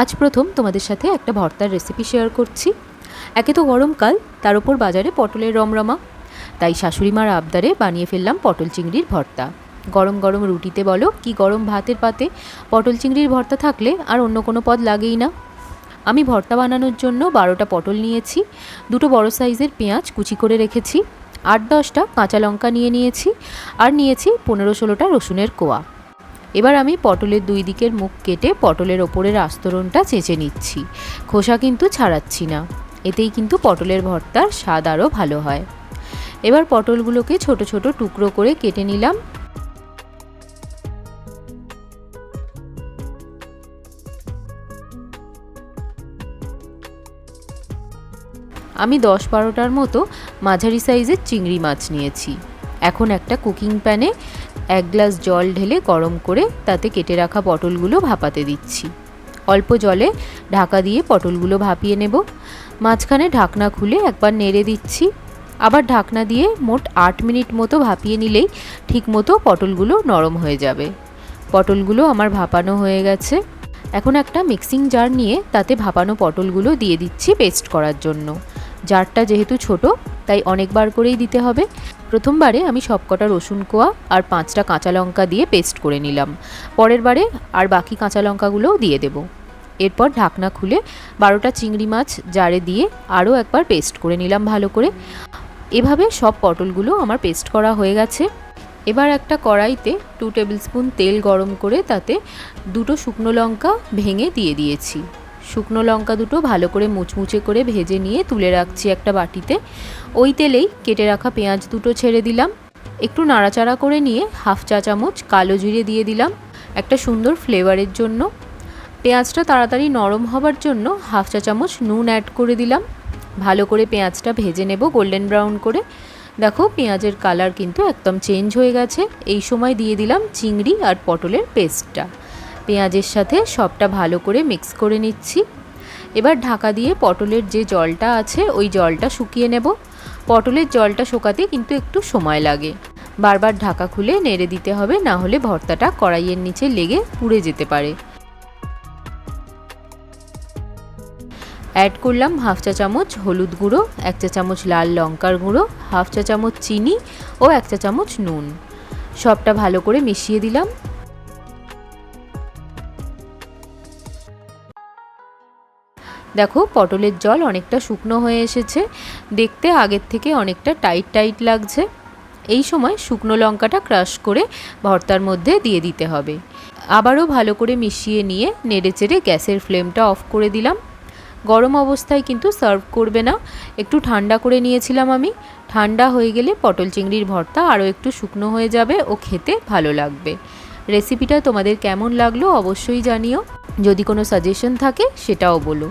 আজ প্রথম তোমাদের সাথে একটা ভর্তার রেসিপি শেয়ার করছি। একে তো গরমকাল, তার উপর বাজারে পটলের রমরমা, তাই শাশুড়িমার আবদারে বানিয়ে ফেললাম পটল চিংড়ির ভর্তা। গরম গরম রুটিতে বলো কি গরম ভাতের পাতে পটল চিংড়ির ভর্তা থাকলে আর অন্য কোনো পদ লাগেই না। আমি ভর্তা বানানোর জন্য 12টা পটল নিয়েছি, 2টো বড় সাইজের পেঁয়াজ কুচি করে রেখেছি, 8-10টা কাঁচা লঙ্কা নিয়েছি, আর নিয়েছি 15-16টা রসুনের কোয়া। এবার আমি পটলের দুই দিকের মুখ কেটে পটলের ওপরের আস্তরণটা চেঁচে নিচ্ছি। খোসা কিন্তু ছাড়াচ্ছি না, এতেই কিন্তু পটলের ভর্তার স্বাদ আরও ভালো হয়। এবার পটলগুলোকে ছোট ছোট টুকরো করে কেটে নিলাম। আমি 10-12টার মতো মাঝারি সাইজের চিংড়ি মাছ নিয়েছি। এখন একটা কুকিং প্যানে 1 গ্লাস জল ঢেলে গরম করে তাতে কেটে রাখা পটলগুলো ভাপাতে দিচ্ছি। অল্প জলে ঢাকা দিয়ে পটলগুলো ভাপিয়ে নেব। মাঝখানে ঢাকনা খুলে একবার নেড়ে দিচ্ছি, আবার ঢাকনা দিয়ে মোট 8 মিনিট মতো ভাপিয়ে নিলেই ঠিকমতো পটলগুলো নরম হয়ে যাবে। পটলগুলো আমার ভাপানো হয়ে গেছে। এখন একটা মিক্সিং জার নিয়ে তাতে ভাপানো পটলগুলো দিয়ে দিচ্ছি পেস্ট করার জন্য। জারটা যেহেতু ছোট তাই অনেকবার করেই দিতে হবে। প্রথমবারে আমি সবকটা রসুন কোয়া আর 5টা কাঁচা লঙ্কা দিয়ে পেস্ট করে নিলাম, পরের বারে আর বাকি কাঁচা লঙ্কাগুলোও দিয়ে দেব। এরপর ঢাকনা খুলে 12টা চিংড়ি মাছ জারে দিয়ে আরও একবার পেস্ট করে নিলাম ভালো করে। এভাবে সব পটলগুলো আমার পেস্ট করা হয়ে গেছে। এবার একটা কড়াইতে 2 টেবিল স্পুন তেল গরম করে তাতে 2টো শুকনো লঙ্কা ভেঙে দিয়ে দিয়েছি। শুকনো লঙ্কা দুটো ভালো করে মুচমুচে করে ভেজে নিয়ে তুলে রাখছি একটা বাটিতে। ওই তেলেই কেটে রাখা পেঁয়াজ দুটো ছেড়ে দিলাম। একটু নাড়াচাড়া করে নিয়ে 1/2 চা চামচ কালো জিরে দিয়ে দিলাম একটা সুন্দর ফ্লেভারের জন্য। পেঁয়াজটা তাড়াতাড়ি নরম হবার জন্য 1/2 চা চামচ নুন অ্যাড করে দিলাম। ভালো করে পেঁয়াজটা ভেজে নেব গোল্ডেন ব্রাউন করে। দেখো পেঁয়াজের কালার কিন্তু একদম চেঞ্জ হয়ে গেছে। এই সময় দিয়ে দিলাম চিংড়ি আর পটলের পেস্টটা। পেঁয়াজের সাথে সবটা ভালো করে মিক্স করে নিচ্ছি। এবার ঢাকা দিয়ে পটলের যে জলটা আছে ওই জলটা শুকিয়ে নেব। পটলের জলটা শুকাতে কিন্তু একটু সময় লাগে, বারবার ঢাকা খুলে নেড়ে দিতে হবে, না হলে ভর্তাটা কড়াইয়ের নিচে লেগে পুড়ে যেতে পারে। অ্যাড করলাম 1/2 চা চামচ হলুদ গুঁড়ো, 1 চা চামচ লাল লঙ্কার গুঁড়ো, 1/2 চা চামচ চিনি ও 1 চা চামচ নুন। সবটা ভালো করে মিশিয়ে দিলাম। দেখো পটলের জল অনেকটা শুকনো হয়ে এসেছে, দেখতে আগের থেকে অনেকটা টাইট টাইট লাগছে। এই সময় শুকনো লঙ্কাটা ক্রাশ করে ভর্তার মধ্যে দিয়ে দিতে হবে। আবারও ভালো করে মিশিয়ে নিয়ে নেড়েচেড়ে গ্যাসের ফ্লেমটা অফ করে দিলাম। গরম অবস্থায় কিন্তু সার্ভ করবে না, একটু ঠান্ডা করে নিয়েছিলাম আমি। ঠান্ডা হয়ে গেলে পটল চিংড়ির ভর্তা আরও একটু শুকনো হয়ে যাবে ও খেতে ভালো লাগবে। রেসিপিটা তোমাদের কেমন লাগলো অবশ্যই জানিও। যদি কোনো সাজেশন থাকে সেটাও বলো।